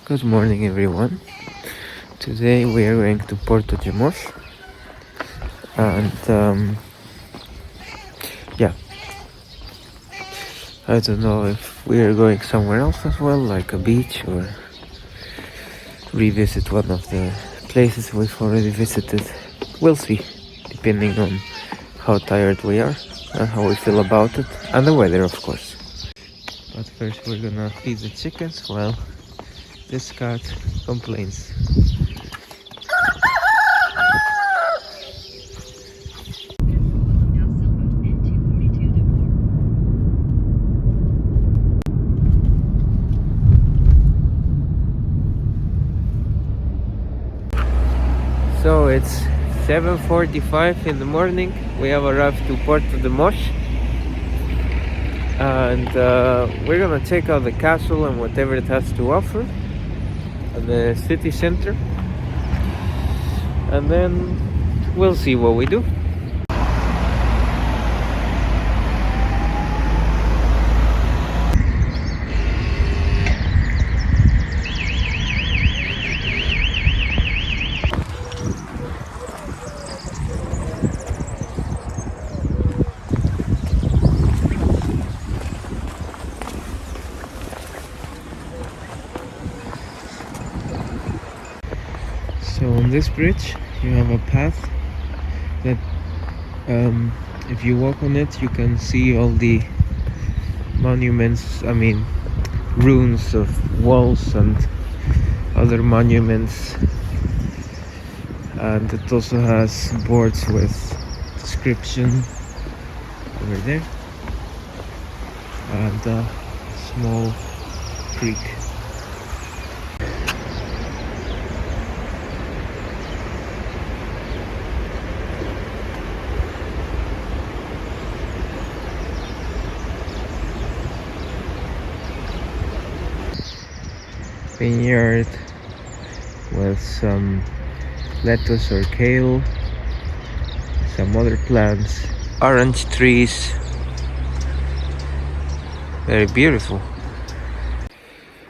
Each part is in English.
Good morning, everyone. Today we are going to Porto de Mós, and yeah, I don't know if we are going somewhere else as well, like a beach, or revisit one of the places we've already visited. We'll see, depending on how tired we are and how we feel about it, and the weather, of course. But first we're gonna feed the chickens while this cat complains. So it's 7:45 in the morning. We have arrived to Porto de Mós, and we're gonna check out the castle and whatever it has to offer and the city center, and then we'll see what we do. So on this bridge you have a path that if you walk on it you can see all the monuments, ruins of walls and other monuments, and it also has boards with description over there and a small creek. Vineyard with some lettuce or kale, some other plants, orange trees, very beautiful.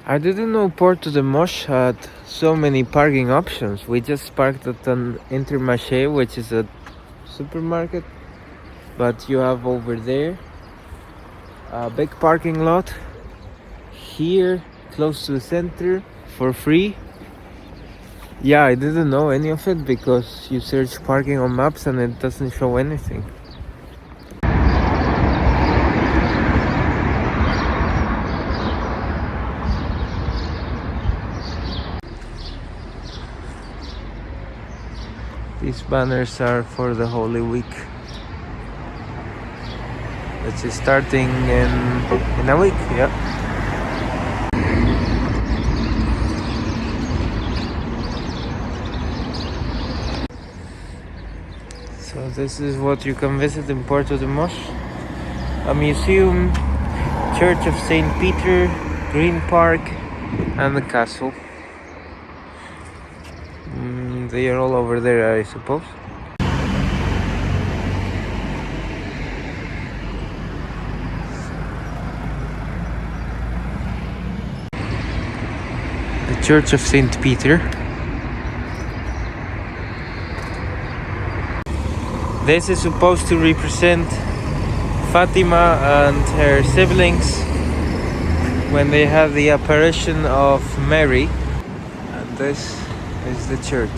I didn't know Porto de Mós had so many parking options. We just parked at an Intermarché, which is a supermarket, but you have over there a big parking lot here close to the center for free. Yeah, I didn't know any of it because you search parking on maps and it doesn't show anything. These banners are for the Holy Week, which is starting in a week. Yeah. So this is what you can visit in Porto de Mós: a museum, Church of St. Peter, Green Park, and the castle. They are all over there, I suppose. The Church of St. Peter. This is supposed to represent Fatima and her siblings when they had the apparition of Mary. And this is the church.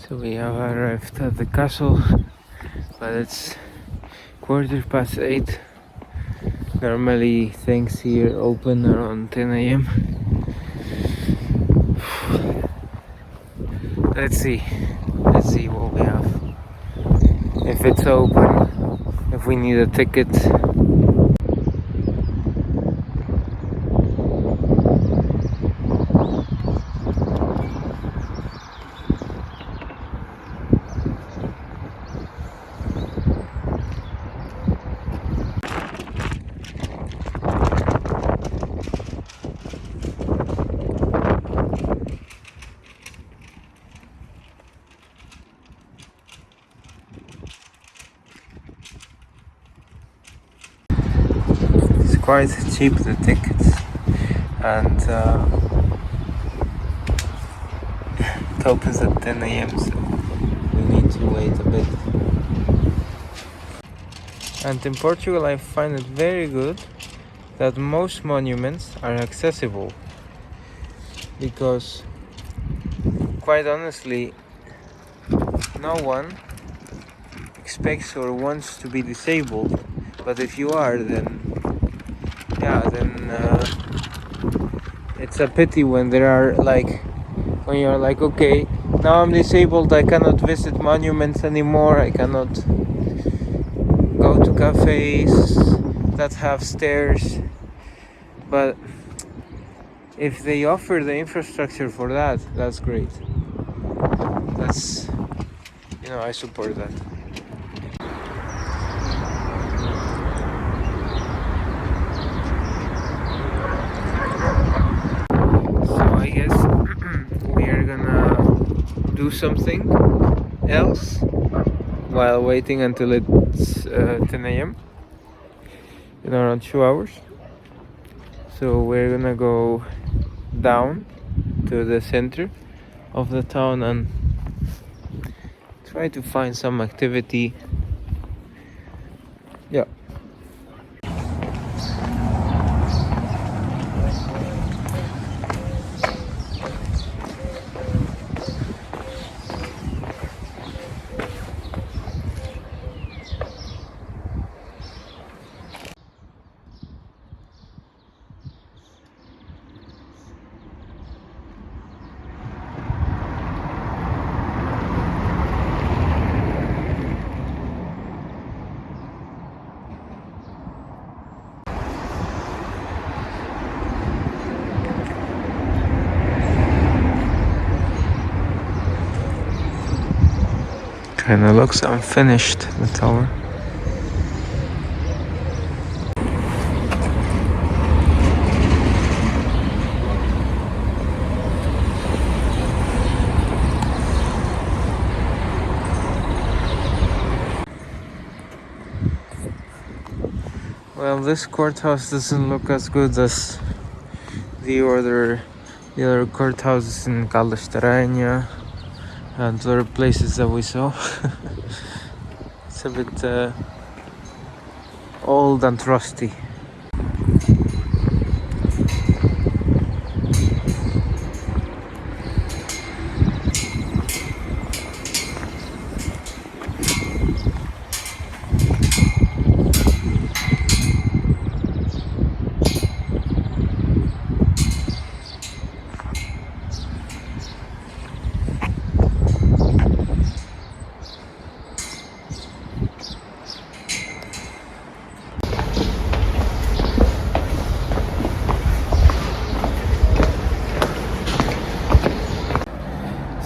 So we have arrived at the castle, but it's 8:15. Normally things here open around 10 a.m. Let's see what we have. If it's open, if we need a ticket. Quite cheap, the tickets, and it opens at 10 a.m. so we need to wait a bit. And in Portugal I find it very good that most monuments are accessible, because quite honestly no one expects or wants to be disabled, but if you are, then it's a pity when when you're like, okay, now I'm disabled, I cannot visit monuments anymore, I cannot go to cafes that have stairs. But if they offer the infrastructure for that, that's great. That's, I support that. I guess we are gonna do something else while waiting until it's 10 a.m. in around 2 hours. So we're gonna go down to the center of the town and try to find some activity. Yeah. Kinda looks unfinished, the tower. Well, this courthouse doesn't look as good as the other courthouses in Caldas and other places that we saw. It's a bit old and rusty.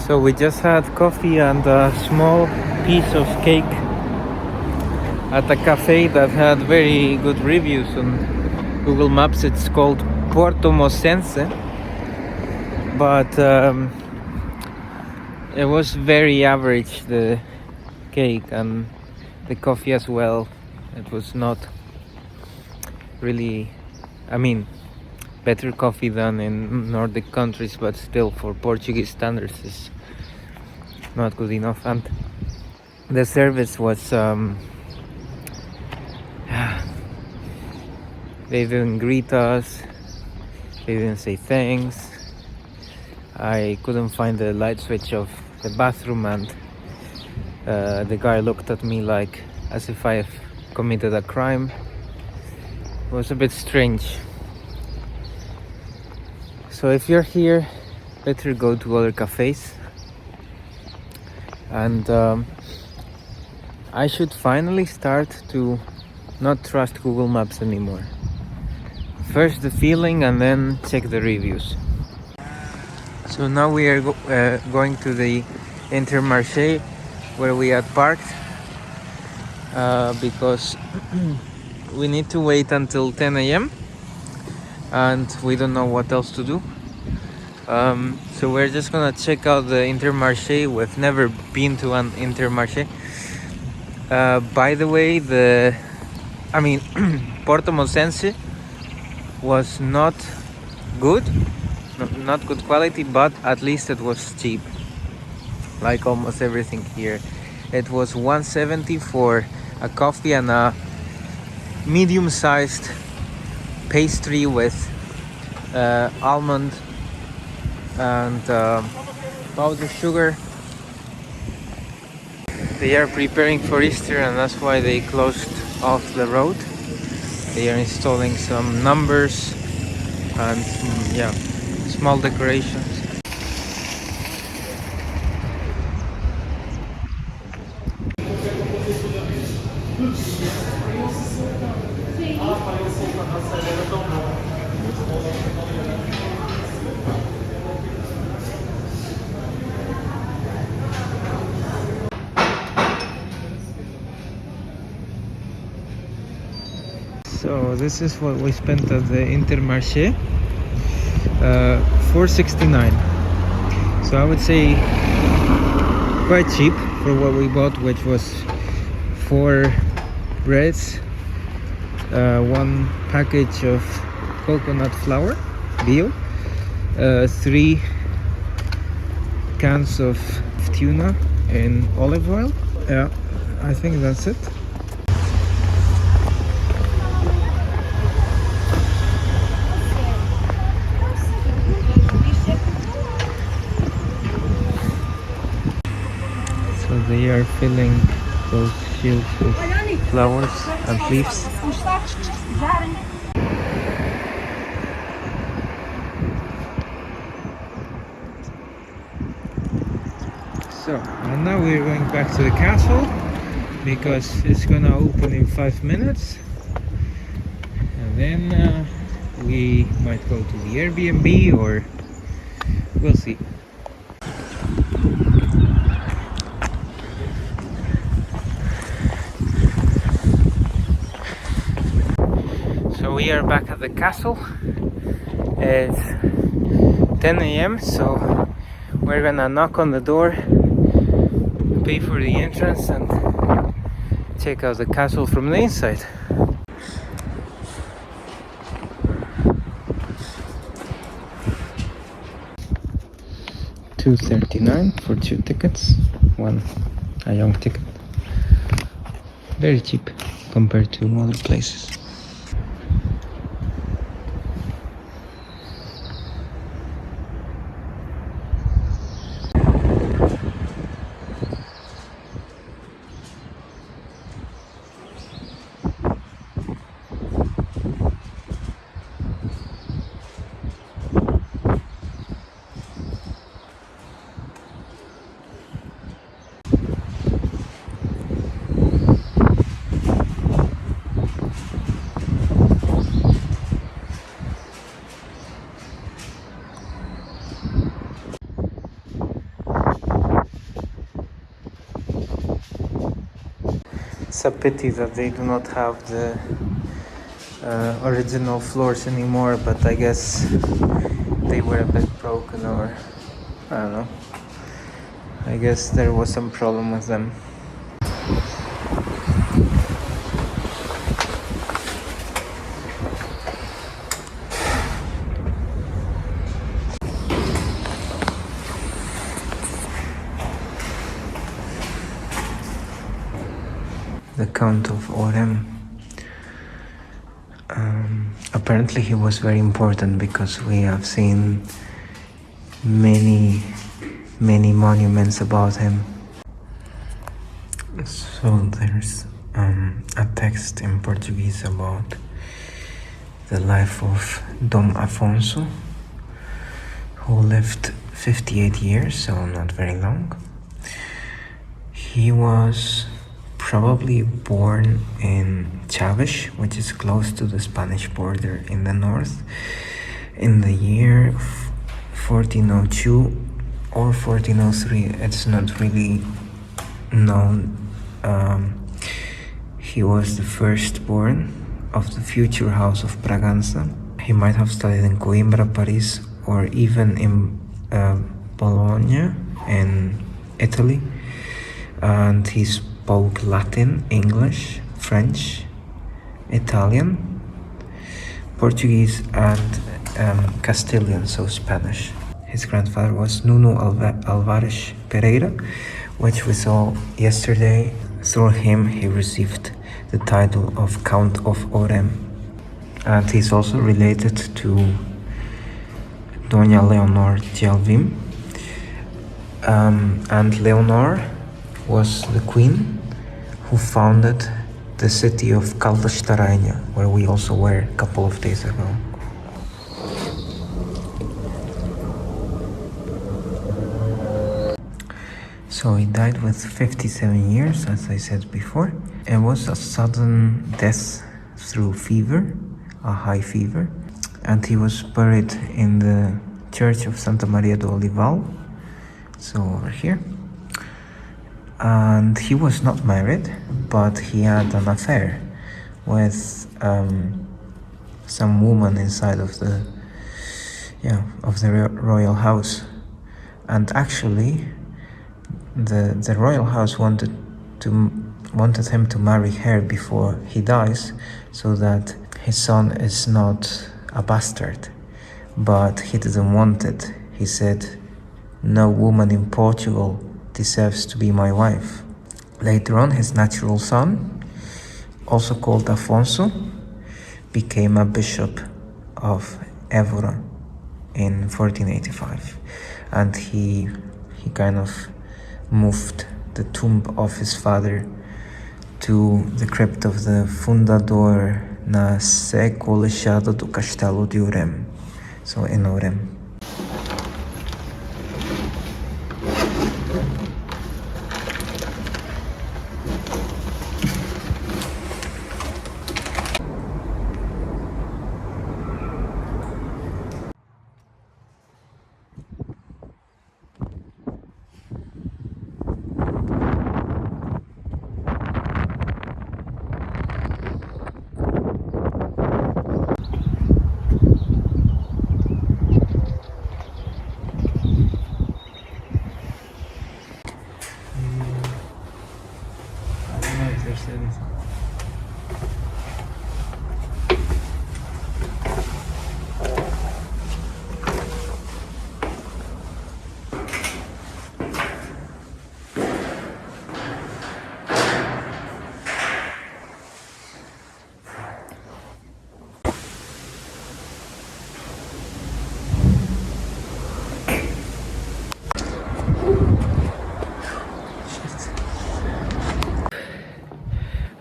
So we just had coffee and a small piece of cake at a cafe that had very good reviews on Google Maps. It's called Porto Mosense, but it was very average, the cake and the coffee as well. It was not really, better coffee than in Nordic countries, but still for Portuguese standards is not good enough. And the service was they didn't greet us, they didn't say thanks, I couldn't find the light switch of the bathroom, and the guy looked at me like as if I have committed a crime. It was a bit strange. So if you're here, better go to other cafes. And I should finally start to not trust Google Maps anymore. First the feeling and then check the reviews. So now we are going to the Intermarché where we had parked because we need to wait until 10 a.m. and we don't know what else to do. So we're just gonna check out the Intermarché. We've never been to an Intermarché. By the way, Porto Mosense was not good, not good quality, but at least it was cheap. Like almost everything here. It was 170 for a coffee and a medium-sized pastry with almond and powdered sugar. They are preparing for Easter and that's why they closed off the road. They are installing some numbers and small decorations. So this is what we spent at the Intermarché, $4.69. So I would say quite cheap for what we bought, which was 4 breads, 1 package of coconut flour, bio, 3 cans of tuna in olive oil. Yeah, I think that's it. So they are filling those shields with flowers and leaves. So, and now we're going back to the castle because it's gonna open in 5 minutes. And then we might go to the Airbnb, or we'll see. So we are back at the castle. It's 10 a.m. so we're gonna knock on the door, pay for the entrance and check out the castle from the inside. $2.39 for 2 tickets, one a young ticket. Very cheap compared to other places. It's a pity that they do not have the original floors anymore, but I guess they were a bit broken, or I don't know. I guess there was some problem with them. The Count of Orem. Apparently he was very important because we have seen many monuments about him. So there's a text in Portuguese about the life of Dom Afonso, who lived 58 years, so not very long. He was probably born in Chaves, which is close to the Spanish border in the north, in the year 1402 or 1403. It's not really known. He was the firstborn of the future house of Braganza. He might have studied in Coimbra, Paris, or even in Bologna in Italy. And he spoke Latin, English, French, Italian, Portuguese, and Castilian, so Spanish. His grandfather was Nuno Alvares Pereira, which we saw yesterday. Through him, he received the title of Count of Orem. And he's also related to Doña Leonor de Alvim. And Leonor was the queen who founded the city of Caldas da Rainha, where we also were a couple of days ago. So he died with 57 years, as I said before. It was a sudden death through fever, a high fever. And he was buried in the church of Santa Maria do Olival, so over here. And he was not married, but he had an affair with some woman inside of the royal house. And actually, the royal house wanted him to marry her before he dies, so that his son is not a bastard. But he didn't want it. He said, "No woman in Portugal deserves to be my wife." Later on, his natural son, also called Afonso, became a bishop of Évora in 1485, and he kind of moved the tomb of his father to the crypt of the fundador na Sé Colegiada do Castelo de Orem, so in Orem.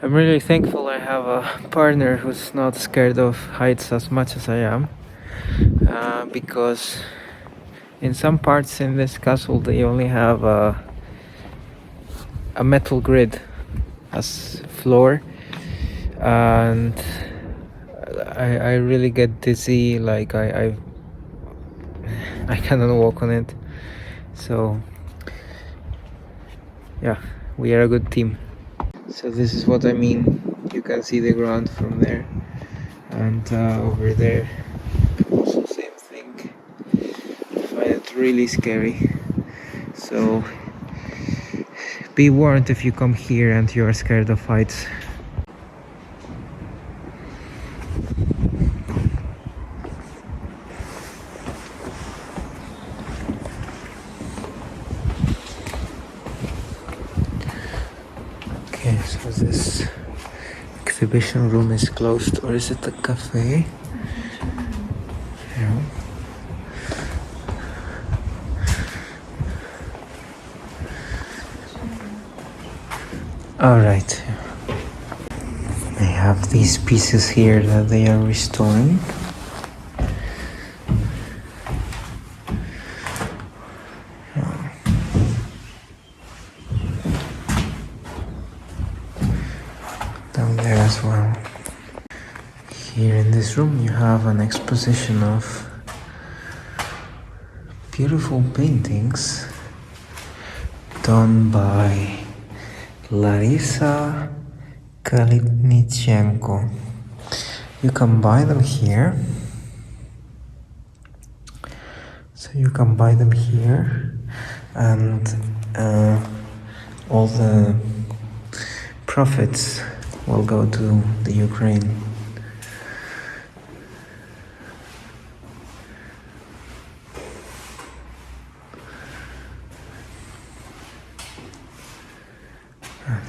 I'm really thankful I have a partner who's not scared of heights as much as I am, because in some parts in this castle they only have a metal grid as floor, and I really get dizzy, like I cannot walk on it. So yeah, we are a good team. So this is what I mean. You can see the ground from there, and over there also same thing. I find it really scary. So be warned if you come here and you are scared of heights. Okay, so this exhibition room is closed, or is it a cafe? Yeah. Alright. They have these pieces here that they are restoring. Down there as well. Here in this room you have an exposition of beautiful paintings done by Larisa Kalitnichenko. You can buy them here. So you can buy them here, and all the profits will go to the Ukraine.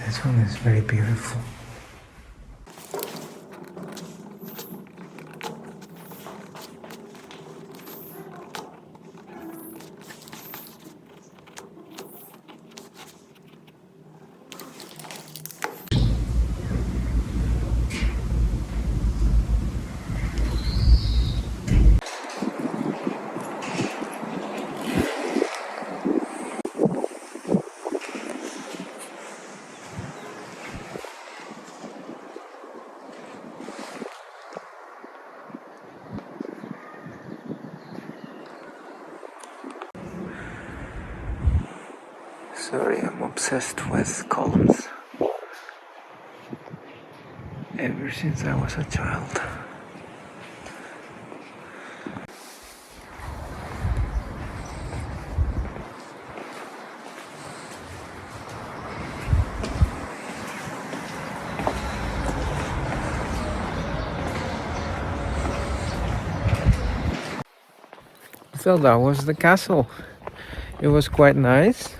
This one is very beautiful. Sorry, I'm obsessed with columns ever since I was a child. So that was the castle. It was quite nice.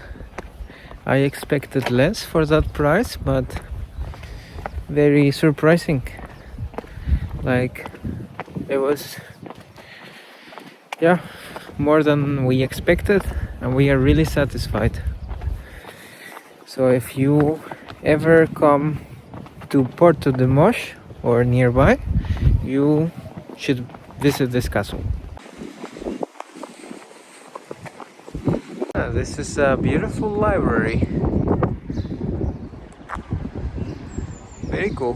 I expected less for that price, but very surprising. Like, it was, yeah, more than we expected, and we are really satisfied. So if you ever come to Porto de Mós or nearby, you should visit this castle. This is a beautiful library. Very cool.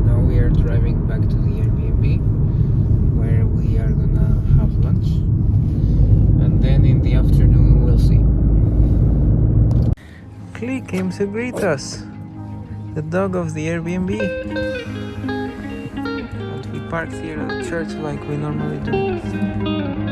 Now we are driving back to the Airbnb where we are gonna have lunch, and then in the afternoon we'll see. Klee came to greet us, the dog of the Airbnb. And we parked here at the church like we normally do.